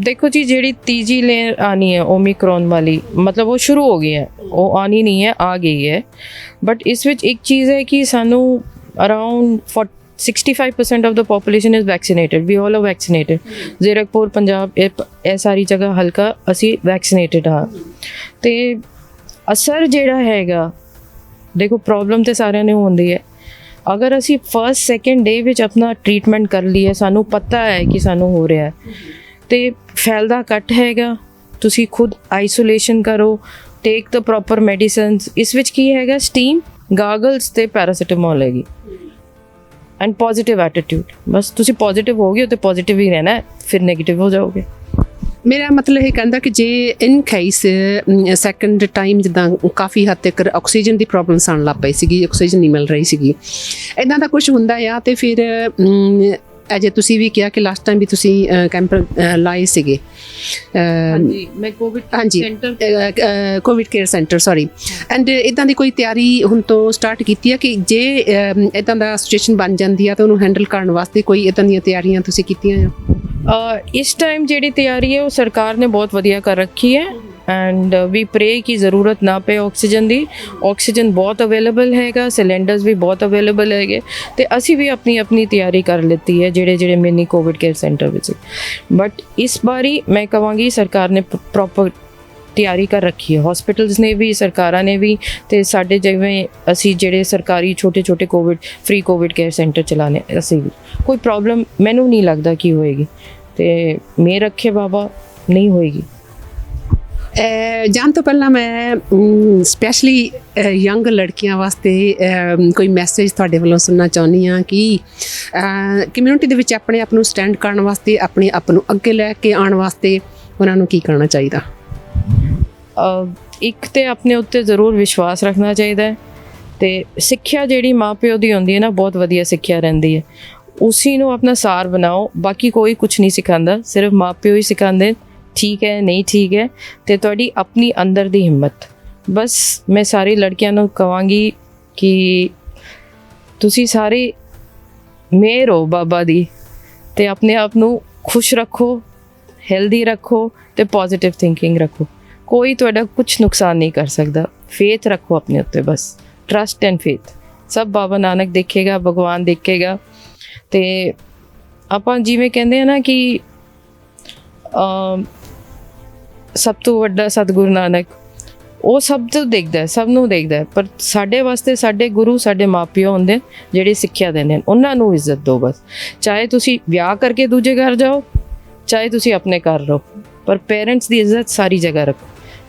A: ਦੇਖੋ ਜੀ, ਜਿਹੜੀ ਤੀਜੀ ਲੇਅਰ ਆਣੀ ਹੈ ਓਮਿਕਰੋਨ ਵਾਲੀ, ਮਤਲਬ ਉਹ ਸ਼ੁਰੂ ਹੋ ਗਈ ਹੈ, ਉਹ ਆਣੀ ਨਹੀਂ ਹੈ, ਆ ਗਈ ਹੈ। ਬਟ ਇਸ ਵਿੱਚ ਇੱਕ ਚੀਜ਼ ਹੈ ਕਿ ਸਾਨੂੰ around 65% of the population is vaccinated. We all are vaccinated. Zirakpur, Punjab, ਇਹ ਸਾਰੀ ਜਗ੍ਹਾ ਹਲਕਾ ਅਸੀਂ ਵੈਕਸੀਨੇਟਡ ਹਾਂ। ਤੇ ਅਸਰ ਜਿਹੜਾ ਹੈਗਾ, ਦੇਖੋ ਪ੍ਰੋਬਲਮ ਤੇ ਸਾਰਿਆਂ ਨੂੰ ਹੁੰਦੀ ਹੈ। ਅਗਰ ਅਸੀਂ ਫਸਟ ਸੈਕਿੰਡ ਡੇ ਵਿੱਚ ਆਪਣਾ ਟ੍ਰੀਟਮੈਂਟ ਕਰ ਲਈਏ, ਸਾਨੂੰ ਪਤਾ ਹੈ ਕਿ ਸਾਨੂੰ ਹੋ ਰਿਹਾ ਹੈ, ਤੇ ਫੈਲਦਾ ਘੱਟ ਹੈਗਾ। ਤੁਸੀਂ ਖੁਦ ਆਈਸੋਲੇਸ਼ਨ ਕਰੋ, ਟੇਕ ਦ ਪ੍ਰੋਪਰ ਮੈਡੀਸਿਨਸ। ਇਸ ਵਿੱਚ ਕੀ ਹੈਗਾ, ਸਟੀਮ, ਗਾਗਲਸ ਤੇ ਪੈਰਾਸੀਟਾਮੋਲ ਹੈਗੀ, ਐਂਡ ਪੋਜ਼ਿਟਿਵ ਐਟੀਟਿਊਡ। ਬਸ ਤੁਸੀਂ ਪੋਜ਼ਿਟਿਵ ਹੋਗੇ ਤੇ ਪੋਜ਼ਿਟਿਵ ਹੀ ਰਹਿਣਾ, ਫਿਰ ਨੈਗੇਟਿਵ ਹੋ ਜਾਓਗੇ।
B: ਮੇਰਾ ਮਤਲਬ ਇਹ ਕਹਿੰਦਾ ਕਿ ਜੇ ਇਨ ਕੇਸ ਸੈਕੰਡ ਟਾਈਮ ਜਿੱਦਾਂ ਕਾਫੀ ਹੱਦ ਤੱਕ ਆਕਸੀਜਨ ਦੀ ਪ੍ਰੋਬਲਮਸ ਆਉਣ ਲੱਗ ਪਈ ਸੀਗੀ, ਆਕਸੀਜਨ ਨਹੀਂ ਮਿਲ ਰਹੀ ਸੀਗੀ, ਇੱਦਾਂ ਦਾ ਕੁਝ ਹੁੰਦਾ ਆ, ਤੇ ਫਿਰ ਅਜੇ ਤੁਸੀਂ ਵੀ ਕਿਹਾ ਕਿ ਲਾਸਟ ਟਾਈਮ ਵੀ ਤੁਸੀਂ ਕੈਂਪ ਲਾਏ ਸੀਗੇ।
A: ਹਾਂਜੀ, ਮੈਂ Covid centre,
B: Covid care centre, sorry. And ਇੱਦਾਂ ਦੀ ਕੋਈ ਤਿਆਰੀ ਹੁਣ ਤੋਂ ਸਟਾਰਟ ਕੀਤੀ ਹੈ ਕਿ ਜੇ ਇੱਦਾਂ ਦਾ ਸਿਚੁਏਸ਼ਨ ਬਣ ਜਾਂਦੀ ਆ ਤਾਂ ਉਹਨੂੰ ਹੈਂਡਲ ਕਰਨ ਵਾਸਤੇ ਕੋਈ ਇੱਦਾਂ ਦੀਆਂ ਤਿਆਰੀਆਂ ਤੁਸੀਂ ਕੀਤੀਆਂ ਆ?
A: ਇਸ ਟਾਈਮ ਜਿਹੜੀ ਤਿਆਰੀ ਹੈ ਉਹ ਸਰਕਾਰ ਨੇ ਬਹੁਤ ਵਧੀਆ ਕਰ ਰੱਖੀ ਹੈ, ਐਂਡ ਵੀ ਪ੍ਰੇ ਕਿ ਜ਼ਰੂਰਤ ਨਾ ਪਏ ਆਕਸੀਜਨ ਦੀ। ਆਕਸੀਜਨ ਬਹੁਤ ਅਵੇਲੇਬਲ ਹੈਗਾ, ਸਿਲੰਡਰਸ ਵੀ ਬਹੁਤ ਅਵੇਲੇਬਲ ਹੈਗੇ, ਤੇ ਅਸੀਂ ਵੀ ਆਪਣੀ ਤਿਆਰੀ ਕਰ ਲਿੱਤੀ ਹੈ ਜਿਹੜੇ ਮਿਨੀ ਕੋਵਿਡ ਕੇਅਰ ਸੈਂਟਰ ਵਿੱਚ। ਬਟ ਇਸ ਵਾਰੀ ਮੈਂ ਕਹਾਂਗੀ ਸਰਕਾਰ ਨੇ ਪ੍ਰੋਪਰ ਤਿਆਰੀ ਕਰ ਰੱਖੀ ਹੈ, ਹਸਪੀਟਲਸ ਨੇ ਵੀ, ਸਰਕਾਰਾਂ ਨੇ ਵੀ, ਤੇ ਸਾਡੇ ਜਿਵੇਂ ਅਸੀਂ ਜਿਹੜੇ ਸਰਕਾਰੀ ਛੋਟੇ Covid free Covid care centre ਚਲਾਣੇ, ਅਸੀਂ ਵੀ ਕੋਈ ਪ੍ਰੋਬਲਮ ਮੈਨੂੰ ਨਹੀਂ ਲੱਗਦਾ ਕੀ ਹੋਏਗੀ, ਤੇ ਮੇਰ ਰੱਖੇ ਬਾਬਾ ਨਹੀਂ ਹੋਏਗੀ।
B: ਜਾਣ ਤੋਂ ਪਹਿਲਾਂ ਮੈਂ ਸਪੈਸ਼ਲੀ ਯੰਗ ਲੜਕੀਆਂ ਵਾਸਤੇ ਕੋਈ ਮੈਸੇਜ ਤੁਹਾਡੇ ਵੱਲੋਂ ਸੁਣਨਾ ਚਾਹੁੰਦੀ ਹਾਂ ਕਿ ਕਮਿਊਨਿਟੀ ਦੇ ਵਿੱਚ ਆਪਣੇ ਆਪ ਨੂੰ ਸਟੈਂਡ ਕਰਨ ਵਾਸਤੇ, ਆਪਣੇ ਆਪ ਨੂੰ ਅੱਗੇ ਲੈ ਕੇ ਆਉਣ ਵਾਸਤੇ ਉਹਨਾਂ ਨੂੰ ਕੀ ਕਰਨਾ ਚਾਹੀਦਾ?
A: ਇੱਕ ਤੇ ਆਪਣੇ ਉੱਤੇ ਜ਼ਰੂਰ ਵਿਸ਼ਵਾਸ ਰੱਖਣਾ ਚਾਹੀਦਾ ਹੈ, ਤੇ ਸਿੱਖਿਆ ਜਿਹੜੀ ਮਾਂ ਪਿਓ ਦੀ ਹੁੰਦੀ ਹੈ ਨਾ, ਬਹੁਤ ਵਧੀਆ ਸਿੱਖਿਆ ਰਹਿੰਦੀ ਹੈ, ਉਸੀ ਨੂੰ ਆਪਣਾ ਸਾਰ ਬਣਾਓ। ਬਾਕੀ ਕੋਈ ਕੁਝ ਨਹੀਂ ਸਿਖਾਉਂਦਾ, ਸਿਰਫ ਮਾਂ ਪਿਓ ਹੀ ਸਿਖਾਉਂਦੇ ਠੀਕ ਹੈ ਨਹੀਂ ਠੀਕ ਹੈ, ਤੇ ਤੁਹਾਡੀ ਆਪਣੀ ਅੰਦਰ ਦੀ ਹਿੰਮਤ। ਬਸ ਮੈਂ ਸਾਰੀ ਲੜਕੀਆਂ ਨੂੰ ਕਹਾਂਗੀ ਕਿ ਤੁਸੀਂ ਸਾਰੇ ਮੇਹਰ ਹੋ ਬਾਬਾ ਦੀ, ਤੇ ਆਪਣੇ ਆਪ ਨੂੰ ਖੁਸ਼ ਰੱਖੋ, ਹੈਲਦੀ ਰੱਖੋ, ਤੇ ਪੋਜ਼ਿਟਿਵ ਥਿੰਕਿੰਗ ਰੱਖੋ। ਕੋਈ ਤੁਹਾਡਾ ਕੁਝ ਨੁਕਸਾਨ ਨਹੀਂ ਕਰ ਸਕਦਾ। ਫੇਥ ਰੱਖੋ ਆਪਣੇ ਉੱਤੇ, ਬਸ ਟਰਸਟ ਐਂਡ ਫੇਥ। ਸਭ ਬਾਬਾ ਨਾਨਕ ਦੇਖੇਗਾ, ਭਗਵਾਨ ਦੇਖੇਗਾ। ਤੇ ਆਪਾਂ ਜਿਵੇਂ ਕਹਿੰਦੇ ਆ ਨਾ ਕਿ ਸਭ ਤੋਂ ਵੱਡਾ ਸਤਿਗੁਰੂ ਨਾਨਕ, ਉਹ ਸਭ ਤੋਂ ਦੇਖਦਾ, ਸਭ ਨੂੰ ਦੇਖਦਾ, ਪਰ ਸਾਡੇ ਵਾਸਤੇ ਸਾਡੇ ਗੁਰੂ ਸਾਡੇ ਮਾਪਿਓ ਹੁੰਦੇ ਜਿਹੜੇ ਸਿੱਖਿਆ ਦਿੰਦੇ ਨੇ, ਉਹਨਾਂ ਨੂੰ ਇੱਜ਼ਤ ਦਿਓ ਬਸ। ਚਾਹੇ ਤੁਸੀਂ ਵਿਆਹ ਕਰਕੇ ਦੂਜੇ ਘਰ ਜਾਓ, ਚਾਹੇ ਤੁਸੀਂ ਆਪਣੇ ਘਰ ਰਹੋ, ਪਰ ਪੇਰੈਂਟਸ ਦੀ ਇੱਜ਼ਤ ਸਾਰੀ ਜਗ੍ਹਾ ਰੱਖੋ।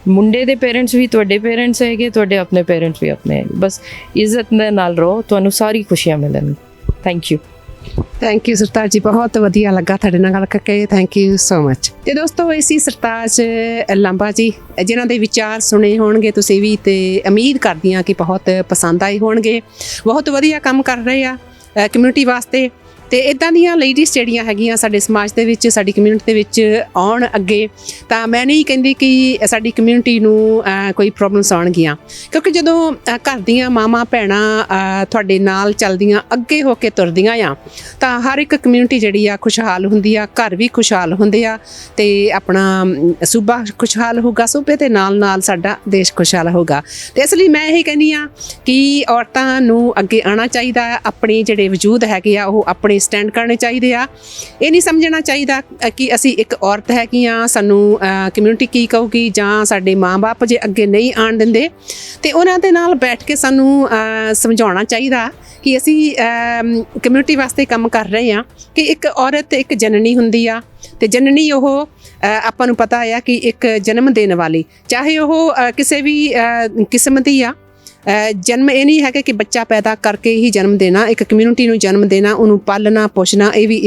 A: ਮੁੰਡੇ ਦੇ ਪੇਰੈਂਟਸ ਵੀ ਤੁਹਾਡੇ ਪੇਰੈਂਟਸ ਹੈਗੇ, ਤੁਹਾਡੇ ਆਪਣੇ ਪੇਰੈਂਟਸ ਵੀ ਆਪਣੇ ਹੈਗੇ, ਬਸ ਇੱਜ਼ਤ ਦੇ ਨਾਲ ਰਹੋ, ਤੁਹਾਨੂੰ ਸਾਰੀ ਖੁਸ਼ੀਆਂ ਮਿਲਣਗੀਆਂ। ਥੈਂਕ ਯੂ
B: ਸਰਤਾਜ ਜੀ, ਬਹੁਤ ਵਧੀਆ ਲੱਗਾ ਤੁਹਾਡੇ ਨਾਲ ਗੱਲ ਕਰਕੇ। Thank you so much. ਤੇ ਦੋਸਤੋ, ਇਹ ਸੀ ਸਰਤਾਜ ਲਾਂਬਾ ਜੀ, ਜਿਨ੍ਹਾਂ ਦੇ ਵਿਚਾਰ ਸੁਣੇ ਹੋਣਗੇ ਤੁਸੀਂ ਵੀ, ਤੇ ਉਮੀਦ ਕਰਦੀ ਹਾਂ ਕਿ ਬਹੁਤ ਪਸੰਦ ਆਏ ਹੋਣਗੇ। ਬਹੁਤ ਵਧੀਆ ਕੰਮ ਕਰ ਰਹੇ ਆ ਕਮਿਊਨਿਟੀ ਵਾਸਤੇ, ਤੇ ਇਦਾਂ ਦੀਆਂ ਲੇਡੀਜ਼ ਜਿਹੜੀਆਂ ਹੈਗੀਆਂ ਸਾਡੇ ਸਮਾਜ ਦੇ ਵਿੱਚ, ਸਾਡੀ ਕਮਿਊਨਿਟੀ ਦੇ ਵਿੱਚ ਆਉਣ ਅੱਗੇ। ਤਾਂ ਮੈਂ ਨਹੀਂ ਕਹਿੰਦੀ ਕਿ ਸਾਡੀ ਕਮਿਊਨਿਟੀ ਨੂੰ ਕੋਈ ਪ੍ਰੋਬਲਮਸ ਆਉਣਗੀਆਂ, ਕਿਉਂਕਿ ਜਦੋਂ ਘਰ ਦੀਆਂ ਮਾਵਾਂ ਭੈਣਾਂ ਤੁਹਾਡੇ ਨਾਲ ਚੱਲਦੀਆਂ, ਅੱਗੇ ਹੋ ਕੇ ਤੁਰਦੀਆਂ ਆ, ਤਾਂ ਹਰ ਇੱਕ ਕਮਿਊਨਿਟੀ ਜਿਹੜੀ ਆ ਖੁਸ਼ਹਾਲ ਹੁੰਦੀ ਆ, ਘਰ ਵੀ ਖੁਸ਼ਹਾਲ ਹੁੰਦੇ ਆ, ਤੇ ਆਪਣਾ ਸੂਬਾ ਖੁਸ਼ਹਾਲ ਹੋਊਗਾ, ਸੂਬੇ ਦੇ ਨਾਲ ਨਾਲ ਸਾਡਾ ਦੇਸ਼ ਖੁਸ਼ਹਾਲ ਹੋਊਗਾ। ਤੇ ਇਸ ਲਈ ਮੈਂ ਇਹ ਕਹਿੰਦੀ ਹਾਂ ਕਿ ਔਰਤਾਂ ਨੂੰ ਅੱਗੇ ਆਉਣਾ ਚਾਹੀਦਾ। ਆਪਣੇ ਜਿਹੜੇ ਵਜੂਦ ਹੈਗੇ ਆ ਉਹ ਆਪਣੇ ਸਟੈਂਡ ਕਰਨੇ ਚਾਹੀਦੇ ਆ। ਇਹ ਨਹੀਂ ਸਮਝਣਾ ਚਾਹੀਦਾ ਕਿ ਅਸੀਂ ਇੱਕ ਔਰਤ ਹੈਗੀਆਂ, ਸਾਨੂੰ ਕਮਿਊਨਿਟੀ ਕੀ ਕਹੂਗੀ, ਜਾਂ ਸਾਡੇ ਮਾਂ-ਬਾਪ ਜੇ ਅੱਗੇ ਨਹੀਂ ਆਉਣ ਦਿੰਦੇ ਤੇ ਉਹਨਾਂ ਦੇ ਨਾਲ ਬੈਠ ਕੇ ਸਾਨੂੰ ਸਮਝਾਉਣਾ ਚਾਹੀਦਾ ਕਿ ਅਸੀਂ ਕਮਿਊਨਿਟੀ ਵਾਸਤੇ ਕੰਮ ਕਰ ਰਹੇ ਹਾਂ, ਕਿ ਇੱਕ ਔਰਤ ਇੱਕ ਜਨਨੀ ਹੁੰਦੀ ਆ ਤੇ ਜਨਨੀ ਉਹ ਆਪਾਂ ਨੂੰ ਪਤਾ ਆ ਕਿ ਇੱਕ ਜਨਮ ਦੇਣ ਵਾਲੀ, ਚਾਹੇ ਉਹ ਕਿਸੇ ਵੀ ਕਿਸਮ ਦੀ ਆ। ਜਨਮ ਇਹ ਨਹੀਂ ਹੈਗਾ ਕਿ ਬੱਚਾ ਪੈਦਾ ਕਰਕੇ ਹੀ ਜਨਮ ਦੇਣਾ, ਇੱਕ ਕਮਿਊਨਿਟੀ ਨੂੰ ਜਨਮ ਦੇਣਾ, ਉਹਨੂੰ ਪਾਲਣਾ ਪੋਸ਼ਣਾ, ਇਹ ਵੀ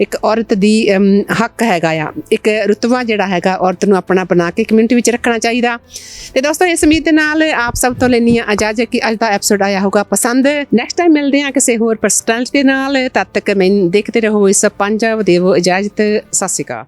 B: ਇੱਕ ਔਰਤ ਦੀ ਹੱਕ ਹੈਗਾ ਆ। ਇੱਕ ਰੁਤਬਾ ਜਿਹੜਾ ਹੈਗਾ ਔਰਤ ਨੂੰ ਆਪਣਾ ਬਣਾ ਕੇ ਕਮਿਊਨਿਟੀ ਵਿੱਚ ਰੱਖਣਾ ਚਾਹੀਦਾ। ਤੇ ਦੋਸਤੋ ਇਸ ਉਮੀਦ ਦੇ ਨਾਲ ਆਪ ਸਭ ਤੋਂ ਲੈਂਦੀ ਹਾਂ ਇਜਾਜ਼ਤ ਕਿ ਅੱਜ ਦਾ ਐਪੀਸੋਡ ਆਇਆ ਹੋਊਗਾ ਪਸੰਦ। ਨੈਕਸਟ ਟਾਈਮ ਮਿਲਦੇ ਹਾਂ ਕਿਸੇ ਹੋਰ ਪਰਸਨੈਲਿਟੀ ਦੇ ਨਾਲ। ਤਦ ਤੱਕ ਮੈਨੂੰ ਦੇਖਦੇ ਰਹੋ ਇਸ ਪੰਜਾਬ, ਦੇਵੋ ਇਜਾਜ਼ਤ। ਸਤਿ ਸ਼੍ਰੀ ਅਕਾਲ।